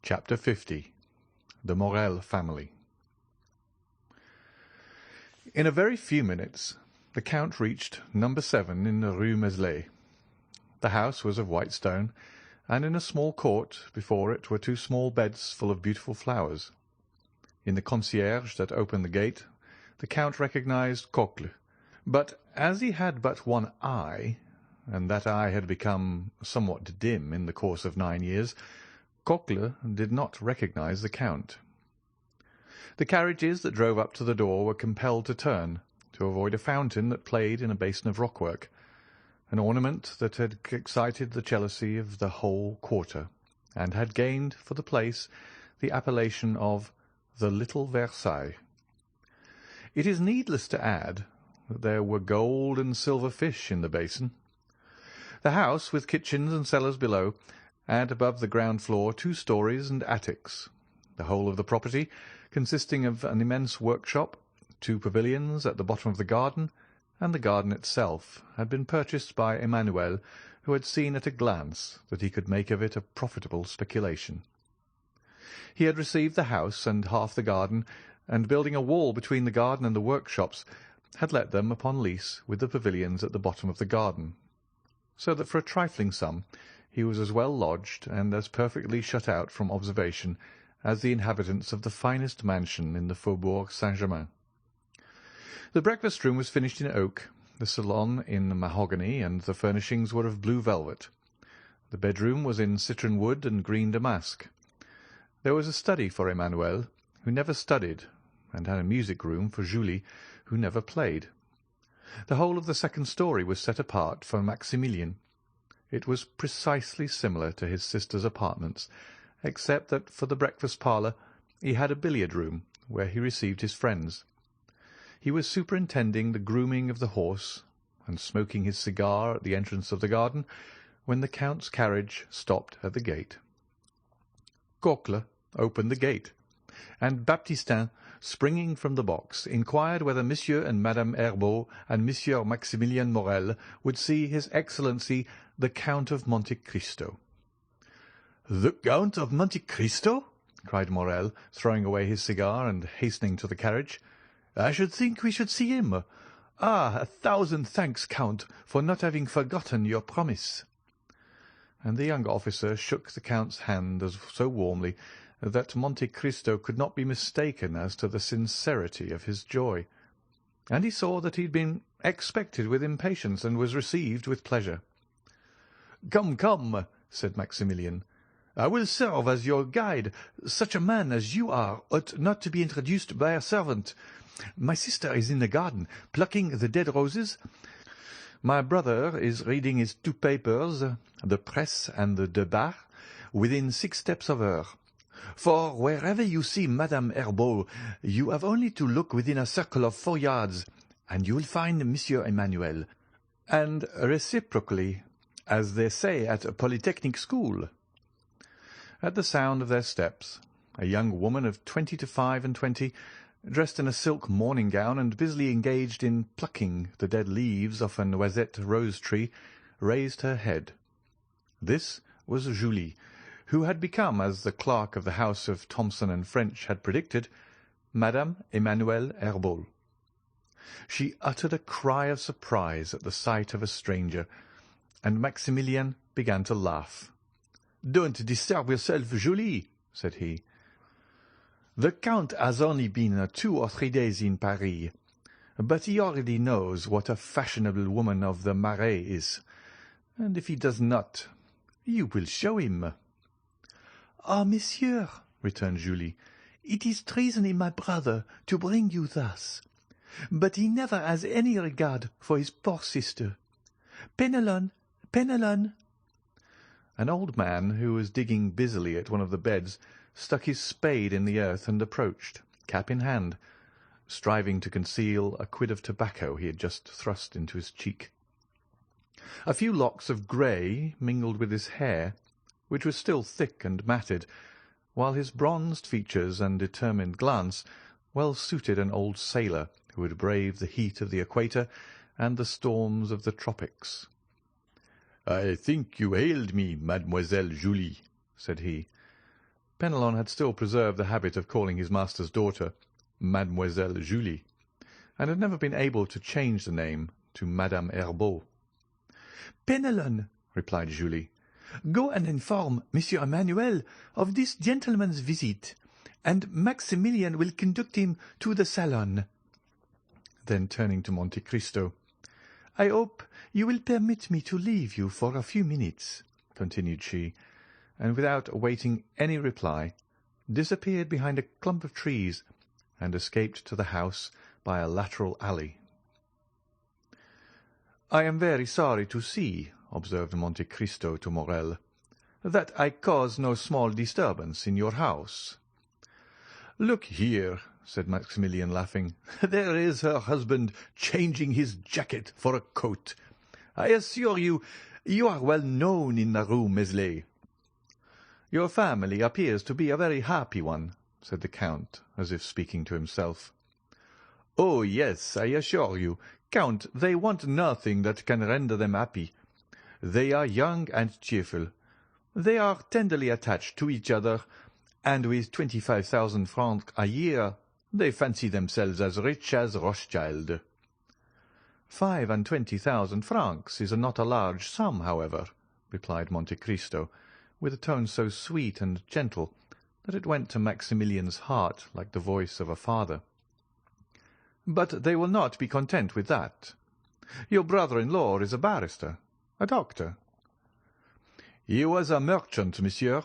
Chapter 50. The Morrel Family. In a very few minutes the Count reached number 7 in the Rue Meslay. The house was of white stone, and in a small court before it were 2 small beds full of beautiful flowers. In the concierge that opened the gate the Count recognized Cocle, but as he had but one eye, and that eye had become somewhat dim in the course of 9 years, Cocle did not recognize the Count. The carriages that drove up to the door were compelled to turn, to avoid a fountain that played in a basin of rockwork, an ornament that had excited the jealousy of the whole quarter, and had gained for the place the appellation of the Little Versailles. It is needless to add that there were gold and silver fish in the basin. The house, with kitchens and cellars below, had above the ground floor 2 stories and attics, the whole of the property consisting of an immense workshop, 2 pavilions at the bottom of the garden, and the garden itself had been purchased by Emmanuel, who had seen at a glance that he could make of it a profitable speculation. He had received the house and half the garden, and building a wall between the garden and the workshops, had let them upon lease with the pavilions at the bottom of the garden, so that for a trifling sum he was as well lodged and as perfectly shut out from observation as the inhabitants of the finest mansion in the Faubourg Saint-Germain. The breakfast-room was finished in oak, the salon in mahogany, and the furnishings were of blue velvet. The bedroom was in citron wood and green damask. There was a study for Emmanuel, who never studied, and had a music-room for Julie, who never played. The whole of the second story was set apart for Maximilian. It was precisely similar to his sister's apartments, except that for the breakfast parlour he had a billiard-room where he received his friends. He was superintending the grooming of the horse, and smoking his cigar at the entrance of the garden, when the Count's carriage stopped at the gate. Cocle opened the gate, and Baptistin, springing from the box, inquired whether Monsieur and Madame Herbault and Monsieur Maximilien Morrel would see His Excellency the Count of Monte Cristo. "The Count of Monte Cristo!" cried Morrel, throwing away his cigar and hastening to the carriage. "I should think we should see him. Ah, 1,000 thanks, Count, for not having forgotten your promise." And the young officer shook the Count's hand so warmly that Monte Cristo could not be mistaken as to the sincerity of his joy, and he saw that he had been expected with impatience and was received with pleasure. "Come, come," said Maximilian, "I will serve as your guide. Such a man as you are ought not to be introduced by a servant. My sister is in the garden, plucking the dead roses. My brother is reading his 2 papers, the Presse and the Debat, within 6 steps of her. For wherever you see Madame Herbault, you have only to look within a circle of 4 yards, and you will find Monsieur Emmanuel, and reciprocally, as they say at a polytechnic school." At the sound of their steps, a young woman of 20 to 25, dressed in a silk morning gown and busily engaged in plucking the dead leaves off a noisette rose tree, raised her head. This was Julie, who had become, as the clerk of the house of Thomson and French had predicted, Madame Emmanuel Herbault. She uttered a cry of surprise at the sight of a stranger, and Maximilian began to laugh. "Don't disturb yourself, Julie," said he. "The Count has only been 2 or 3 days in Paris, but he already knows what a fashionable woman of the Marais is, and if he does not, you will show him." "Ah, monsieur," returned Julie, "it is treason in my brother to bring you thus. But he never has any regard for his poor sister. Penelon, Penelon!" An old man who was digging busily at one of the beds stuck his spade in the earth and approached, cap in hand, striving to conceal a quid of tobacco he had just thrust into his cheek. A few locks of grey mingled with his hair, which was still thick and matted, while his bronzed features and determined glance well suited an old sailor who had braved the heat of the equator and the storms of the tropics. "I think you hailed me, Mademoiselle Julie," said he. Penelon had still preserved the habit of calling his master's daughter Mademoiselle Julie, and had never been able to change the name to Madame Herbault. "Penelon," replied Julie, "go and inform Monsieur Emmanuel of this gentleman's visit, and Maximilian will conduct him to the salon." Then turning to Monte Cristo, "I hope you will permit me to leave you for a few minutes," continued she, and without awaiting any reply, disappeared behind a clump of trees and escaped to the house by a lateral alley. "I am very sorry to see," observed Monte Cristo to Morrel, "that I cause no small disturbance in your house." "Look here," said Maximilian, laughing, "there is her husband changing his jacket for a coat. I assure you, you are well known in the Rue Meslay." "Your family appears to be a very happy one," said the Count, as if speaking to himself. "Oh, yes, I assure you, Count, they want nothing that can render them happy. They are young and cheerful. They are tenderly attached to each other, and with 25,000 francs a year they fancy themselves as rich as Rothschild." 25,000 francs is not a large sum, however," replied Monte Cristo, with a tone so sweet and gentle that it went to Maximilian's heart like the voice of a father. "But they will not be content with that. Your brother-in-law is a barrister, a doctor." "He was a merchant, monsieur,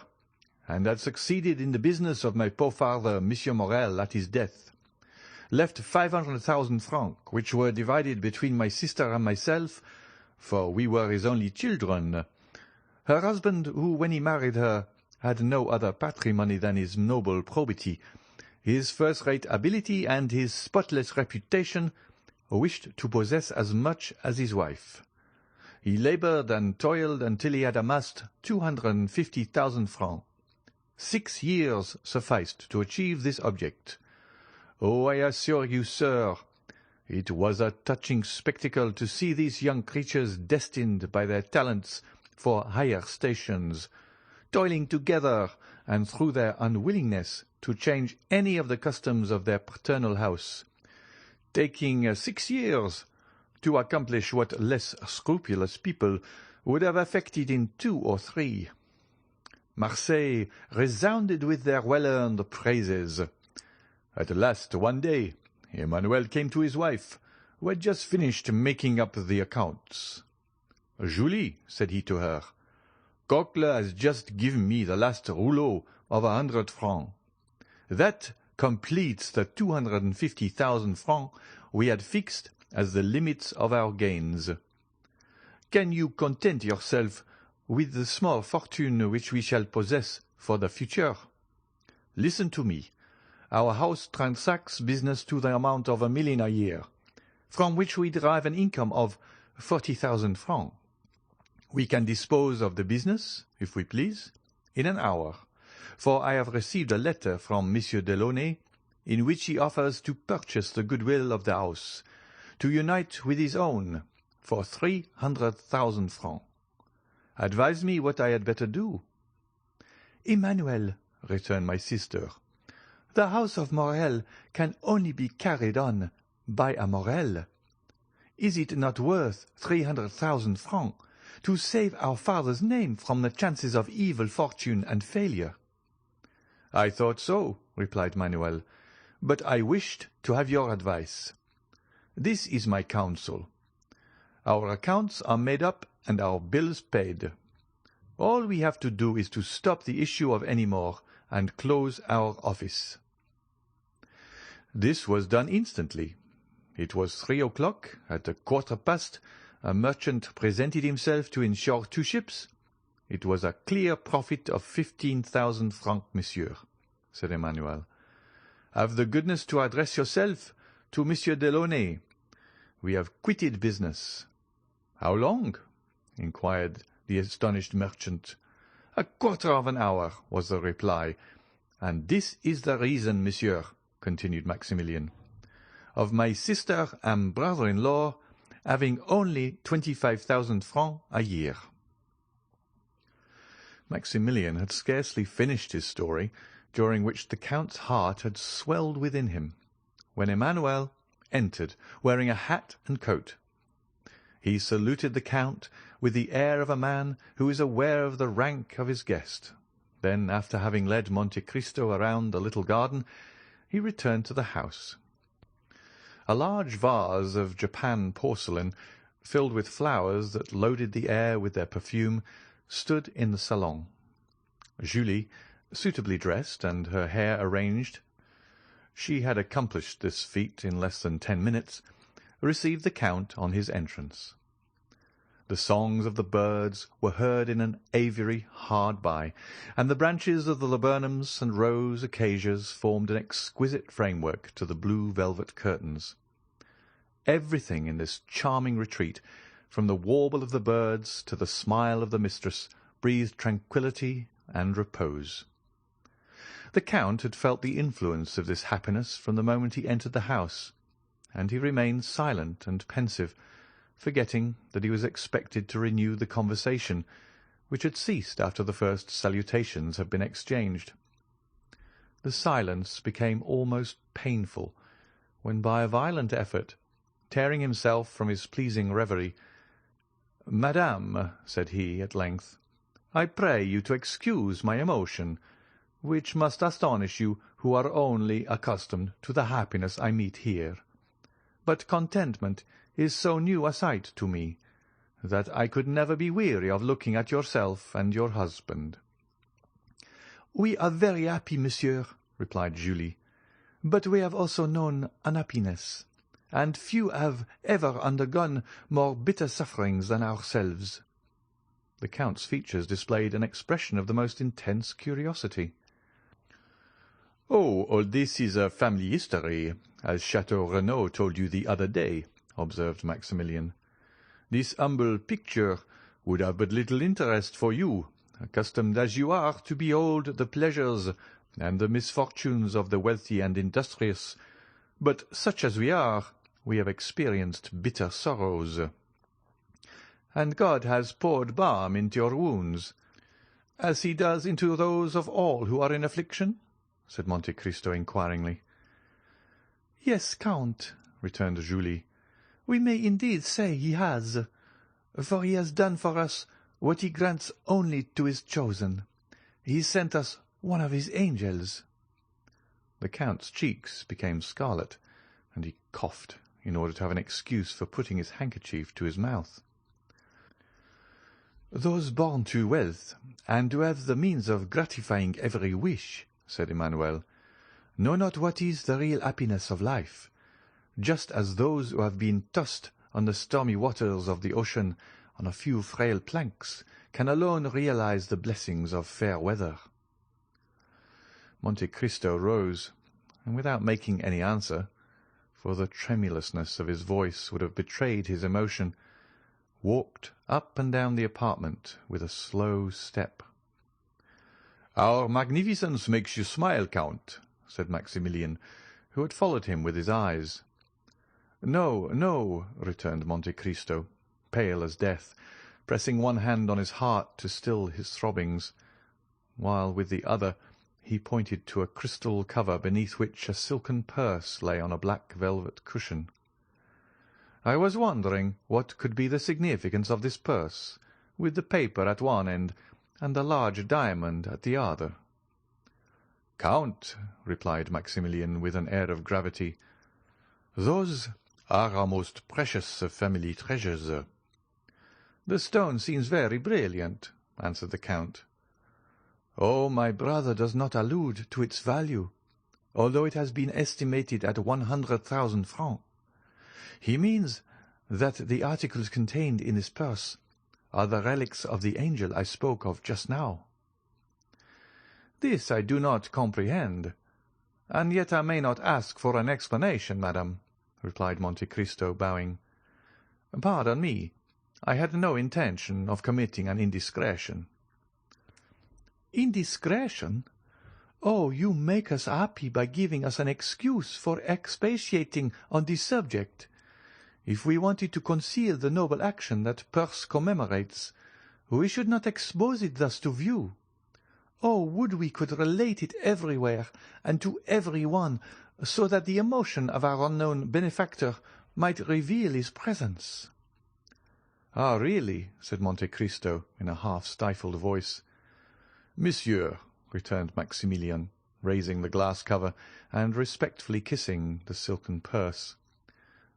and had succeeded in the business of my poor father, Monsieur Morrel, at his death. Left 500,000 francs, which were divided between my sister and myself, for we were his only children. Her husband, who, when he married her, had no other patrimony than his noble probity, his first-rate ability, and his spotless reputation, wished to possess as much as his wife. He laboured and toiled until he had amassed 250,000 francs. 6 years sufficed to achieve this object. Oh, I assure you, sir, it was a touching spectacle to see these young creatures destined by their talents for higher stations, toiling together, and through their unwillingness to change any of the customs of their paternal house, taking 6 years to accomplish what less scrupulous people would have effected in 2 or 3. Marseille resounded with their well-earned praises. At last, one day, Emmanuel came to his wife, who had just finished making up the accounts. "Julie," said he to her, "Coquelin has just given me the last rouleau of 100 francs. That completes the 250,000 francs we had fixed as the limits of our gains. Can you content yourself with the small fortune which we shall possess for the future? Listen to me. Our house transacts business to the amount of 1 million a year, from which we derive an income of 40,000 francs. We can dispose of the business, if we please, in an hour, for I have received a letter from Monsieur Delaunay, in which he offers to purchase the goodwill of the house, to unite with his own, for 300,000 francs. Advise me what I had better do." "Emmanuel," returned my sister, "the house of Morrel can only be carried on by a Morrel. Is it not worth 300,000 francs to save our father's name from the chances of evil fortune and failure?" "I thought so," replied Manuel, "but I wished to have your advice. This is my counsel. Our accounts are made up and our bills paid. All we have to do is to stop the issue of any more and close our office." This was done instantly. It was 3 o'clock. At a 1:15, a merchant presented himself to insure 2 ships. "It was a clear profit of 15,000 francs, monsieur," said Emmanuel. "Have the goodness to address yourself to Monsieur Delaunay. We have quitted business." "How long?" inquired the astonished merchant. "A quarter of an hour," was the reply. "And this is the reason, monsieur," continued Maximilian, "of my sister and brother-in-law having only 25,000 francs a year." Maximilian had scarcely finished his story, during which the Count's heart had swelled within him, when Emmanuel entered, wearing a hat and coat. He saluted the Count with the air of a man who is aware of the rank of his guest. Then, after having led Monte Cristo around the little garden, he returned to the house. A large vase of Japan porcelain, filled with flowers that loaded the air with their perfume, stood in the salon. Julie, suitably dressed and her hair arranged, she had accomplished this feat in less than 10 minutes, received the Count on his entrance. The songs of the birds were heard in an aviary hard by, and the branches of the laburnums and rose acacias formed an exquisite framework to the blue velvet curtains. Everything in this charming retreat, from the warble of the birds to the smile of the mistress, breathed tranquillity and repose. The Count had felt the influence of this happiness from the moment he entered the house, and he remained silent and pensive, forgetting that he was expected to renew the conversation, which had ceased after the first salutations had been exchanged. The silence became almost painful, when by a violent effort, tearing himself from his pleasing reverie, "Madame," said he at length, "I pray you to excuse my emotion, which must astonish you who are only accustomed to the happiness I meet here. But contentment is so new a sight to me, that I could never be weary of looking at yourself and your husband." "We are very happy, monsieur," replied Julie, "but we have also known unhappiness, and few have ever undergone more bitter sufferings than ourselves." The Count's features displayed an expression of the most intense curiosity. "Oh, all this is a family history, as Chateau Renaud told you the other day," observed Maximilian. "This humble picture would have but little interest for you, accustomed as you are to behold the pleasures and the misfortunes of the wealthy and industrious, but such as we are, we have experienced bitter sorrows." "And God has poured balm into your wounds, as he does into those of all who are in affliction?" said Monte Cristo inquiringly. "Yes, Count," returned Julie, "we may indeed say he has, for he has done for us what he grants only to his chosen. He sent us one of his angels." The Count's cheeks became scarlet, and he coughed in order to have an excuse for putting his handkerchief to his mouth. "Those born to wealth, and who have the means of gratifying every wish," said Emmanuel, "know not what is the real happiness of life, just as those who have been tossed on the stormy waters of the ocean on a few frail planks can alone realize the blessings of fair weather." Monte Cristo rose, and without making any answer, for the tremulousness of his voice would have betrayed his emotion, walked up and down the apartment with a slow step. "Our magnificence makes you smile, Count," said Maximilian, who had followed him with his eyes. "No, no," returned Monte Cristo, pale as death, pressing one hand on his heart to still his throbbings, while with the other he pointed to a crystal cover beneath which a silken purse lay on a black velvet cushion. "I was wondering what could be the significance of this purse, with the paper at one end and the large diamond at the other." "Count," replied Maximilian with an air of gravity, "those are our most precious family treasures." "The stone seems very brilliant," answered the Count. "Oh, my brother does not allude to its value, although it has been estimated at 100,000 francs. He means that the articles contained in this purse are the relics of the angel I spoke of just now." "This I do not comprehend, and yet I may not ask for an explanation, madam," replied Monte Cristo, bowing. "Pardon me, I had no intention of committing an indiscretion." "Indiscretion? Oh, you make us happy by giving us an excuse for expatiating on this subject. If we wanted to conceal the noble action that purse commemorates, we should not expose it thus to view," Oh, would we could relate it everywhere, and to every one, so that the emotion of our unknown benefactor might reveal his presence." "Ah, really?" said Monte Cristo in a half-stifled voice. "Monsieur," returned Maximilian, raising the glass cover and respectfully kissing the silken purse,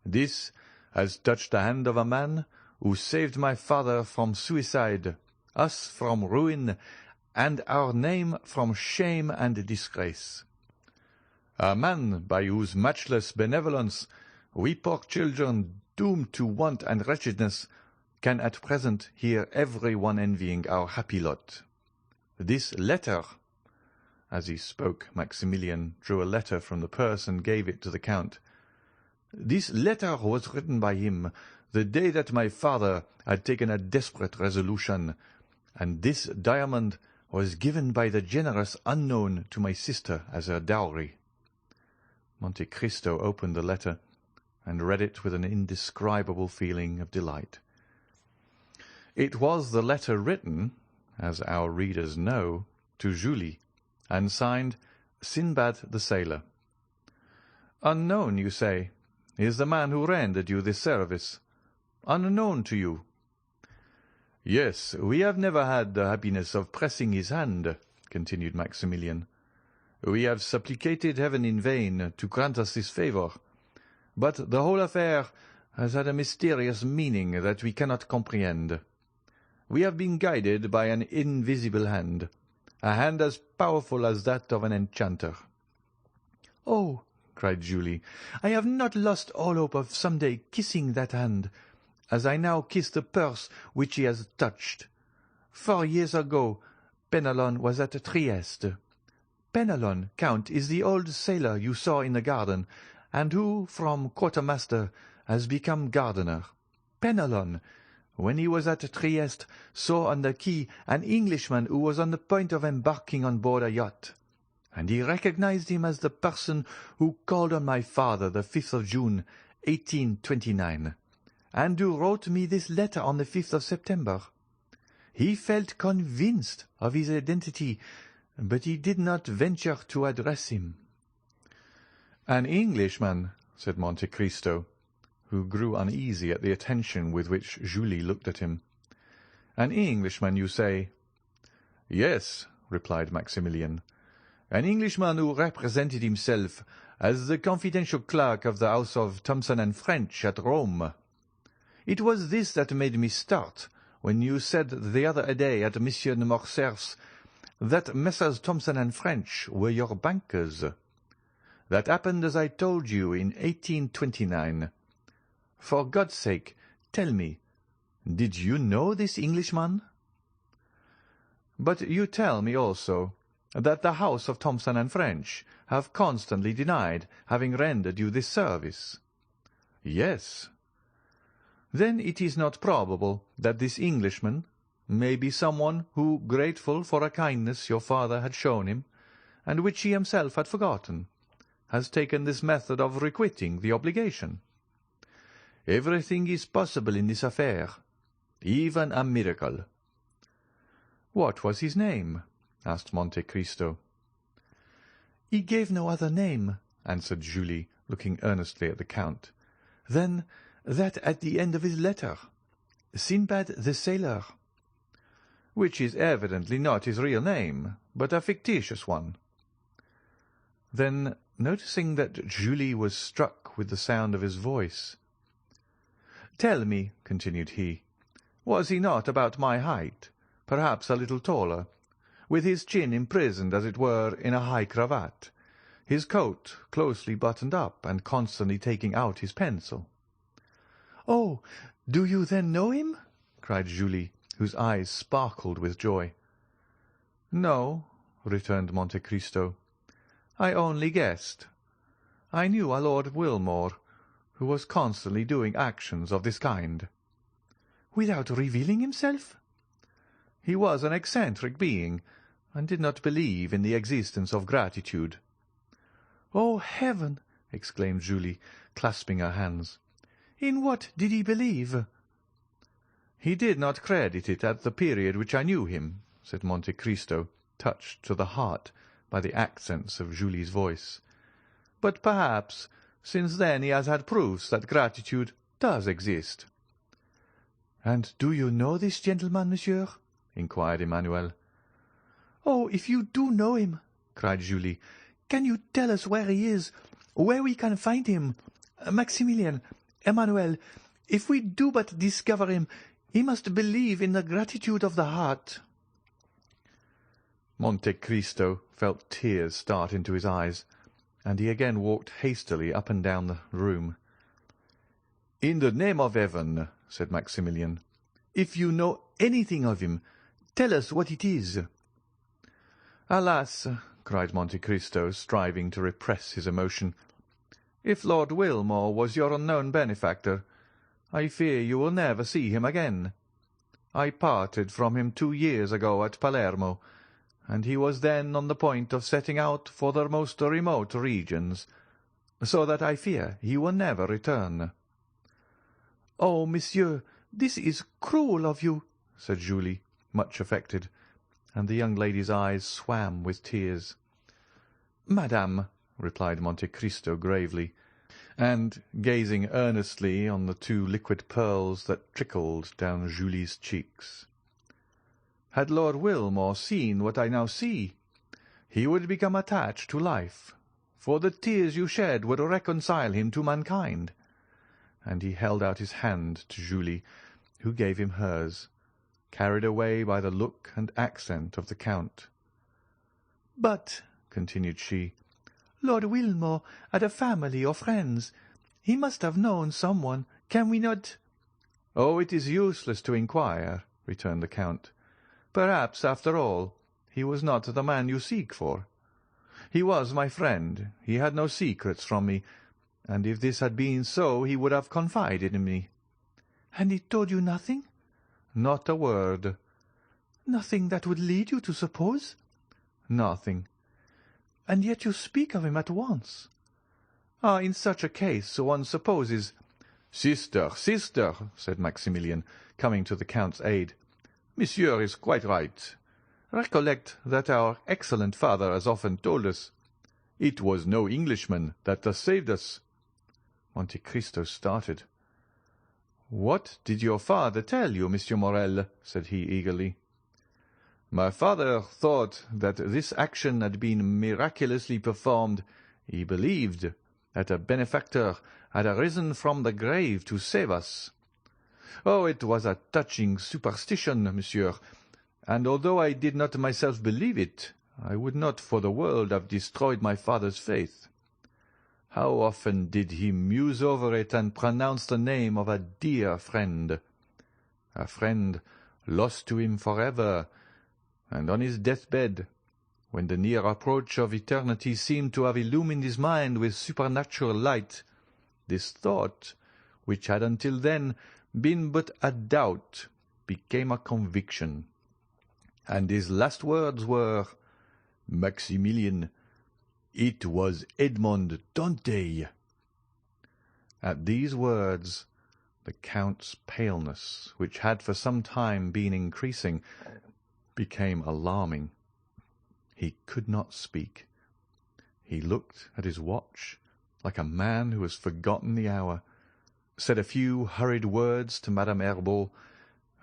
"this has touched the hand of a man who saved my father from suicide, us from ruin, and our name from shame and disgrace. A man by whose matchless benevolence we poor children, doomed to want and wretchedness, can at present hear every one envying our happy lot. This letter—" As he spoke, Maximilian drew a letter from the purse and gave it to the Count. "This letter was written by him the day that my father had taken a desperate resolution, and this diamond was given by the generous unknown to my sister as her dowry." Monte Cristo opened the letter and read it with an indescribable feeling of delight. It was the letter written, as our readers know, to Julie, and signed Sinbad the Sailor. "Unknown, you say, is the man who rendered you this service? Unknown to you?" "Yes, we have never had the happiness of pressing his hand," continued Maximilian. "We have supplicated heaven in vain to grant us this favour, but the whole affair has had a mysterious meaning that we cannot comprehend. We have been guided by an invisible hand, a hand as powerful as that of an enchanter." "Oh," cried Julie, "I have not lost all hope of some day kissing that hand, as I now kiss the purse which he has touched. 4 years ago, Penelon was at Trieste. Penelon, Count, is the old sailor you saw in the garden, and who, from quartermaster, has become gardener. Penelon, when he was at Trieste, saw on the quay an Englishman who was on the point of embarking on board a yacht, and he recognized him as the person who called on my father the 5th of June, 1829, and who wrote me this letter on the 5th of September. He felt convinced of his identity, but he did not venture to address him." "An Englishman," said Monte Cristo, who grew uneasy at the attention with which Julie looked at him. "An Englishman, you say?" "Yes," replied Maximilian, "an Englishman who represented himself as the confidential clerk of the house of Thomson and French at Rome. It was this that made me start when you said the other day at Monsieur de Morcerf's that Messrs. Thomson and French were your bankers. That happened, as I told you, in 1829. For God's sake, tell me, did you know this Englishman? But you tell me also that the house of Thomson and French have constantly denied having rendered you this service." "Yes." "Then it is not probable that this Englishman may be someone who, grateful for a kindness your father had shown him, and which he himself had forgotten, has taken this method of requiting the obligation. Everything is possible in this affair, even a miracle." "What was his name?" asked Monte Cristo. "He gave no other name," answered Julie, looking earnestly at the Count, "than that at the end of his letter, Sinbad the Sailor." "Which is evidently not his real name, but a fictitious one." Then, noticing that Julie was struck with the sound of his voice, "Tell me," continued he, "was he not about my height, perhaps a little taller, with his chin imprisoned, as it were, in a high cravat, his coat closely buttoned up, and constantly taking out his pencil?" "Oh, do you then know him?" cried Julie, whose eyes sparkled with joy. "No," returned Monte Cristo, "I only guessed. I knew a Lord Wilmore, who was constantly doing actions of this kind." "Without revealing himself?" "He was an eccentric being, and did not believe in the existence of gratitude." "Oh, heaven!" exclaimed Julie, clasping her hands. "In what did he believe?" "He did not credit it at the period which I knew him," said Monte Cristo, touched to the heart by the accents of Julie's voice. "But perhaps since then he has had proofs that gratitude does exist." "And do you know this gentleman, monsieur?" inquired Emmanuel. "Oh, if you do know him," cried Julie, "can you tell us where he is, where we can find him? Maximilian, Emmanuel, if we do but discover him, he must believe in the gratitude of the heart." Monte Cristo felt tears start into his eyes, and he again walked hastily up and down the room. "In the name of heaven," said Maximilian, "if you know anything of him, tell us what it is." "Alas," cried Monte Cristo, striving to repress his emotion, "if Lord Wilmore was your unknown benefactor, I fear you will never see him again. I parted from him 2 years ago at Palermo, and he was then on the point of setting out for the most remote regions, so that I fear he will never return." "Oh, monsieur, this is cruel of you," said Julie, much affected, and the young lady's eyes swam with tears. "Madame," replied Monte Cristo gravely, and gazing earnestly on the 2 liquid pearls that trickled down Julie's cheeks, "had Lord Wilmore seen what I now see, he would become attached to life, for the tears you shed would reconcile him to mankind." And he held out his hand to Julie, who gave him hers, carried away by the look and accent of the Count. "But," continued she, "Lord Wilmore had a family or friends. He must have known someone. Can we not—" "Oh, it is useless to inquire," returned the Count. "Perhaps, after all, he was not the man you seek for. He was my friend. He had no secrets from me, and if this had been so he would have confided in me." "And he told you nothing?" "Not a word." "Nothing that would lead you to suppose?" "Nothing." "And yet you speak of him at once." "Ah, in such a case one supposes—" "Sister, sister," said Maximilian, coming to the Count's aid, "Monsieur is quite right. Recollect that our excellent father has often told us, 'It was no Englishman that thus saved us.'" Monte Cristo started. "What did your father tell you, Monsieur Morrel?" said he eagerly. "My father thought that this action had been miraculously performed. He believed that a benefactor had arisen from the grave to save us. Oh, it was a touching superstition, monsieur, and although I did not myself believe it, I would not for the world have destroyed my father's faith. How often did he muse over it and pronounce the name of a dear friend, a friend lost to him forever, and on his deathbed, when the near approach of eternity seemed to have illumined his mind with supernatural light, this thought, which had until then been but a doubt, became a conviction, and his last words were, 'Maximilian, it was Edmond Dantès.'" At these words the Count's paleness, which had for some time been increasing, became alarming. He could not speak. He looked at his watch like a man who has forgotten the hour, said a few hurried words to Madame Herbault,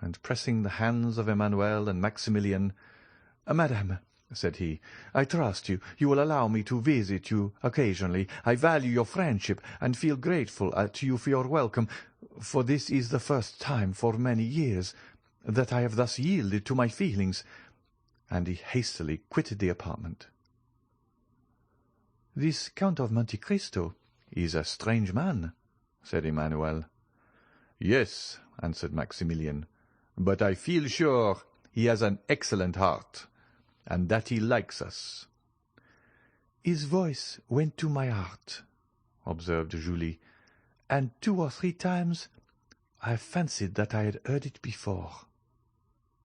and pressing the hands of Emmanuel and Maximilian, "Madame," said he, "I trust you will allow me to visit you occasionally. I value your friendship, and feel grateful to you for your welcome, for this is the first time for many years that I have thus yielded to my feelings." And he hastily quitted the apartment. "This Count of Monte Cristo is a strange man," said Emmanuel. "Yes," answered Maximilian, "but I feel sure he has an excellent heart, and that he likes us." "His voice went to my heart," observed Julie, "and 2 or 3 times I fancied that I had heard it before."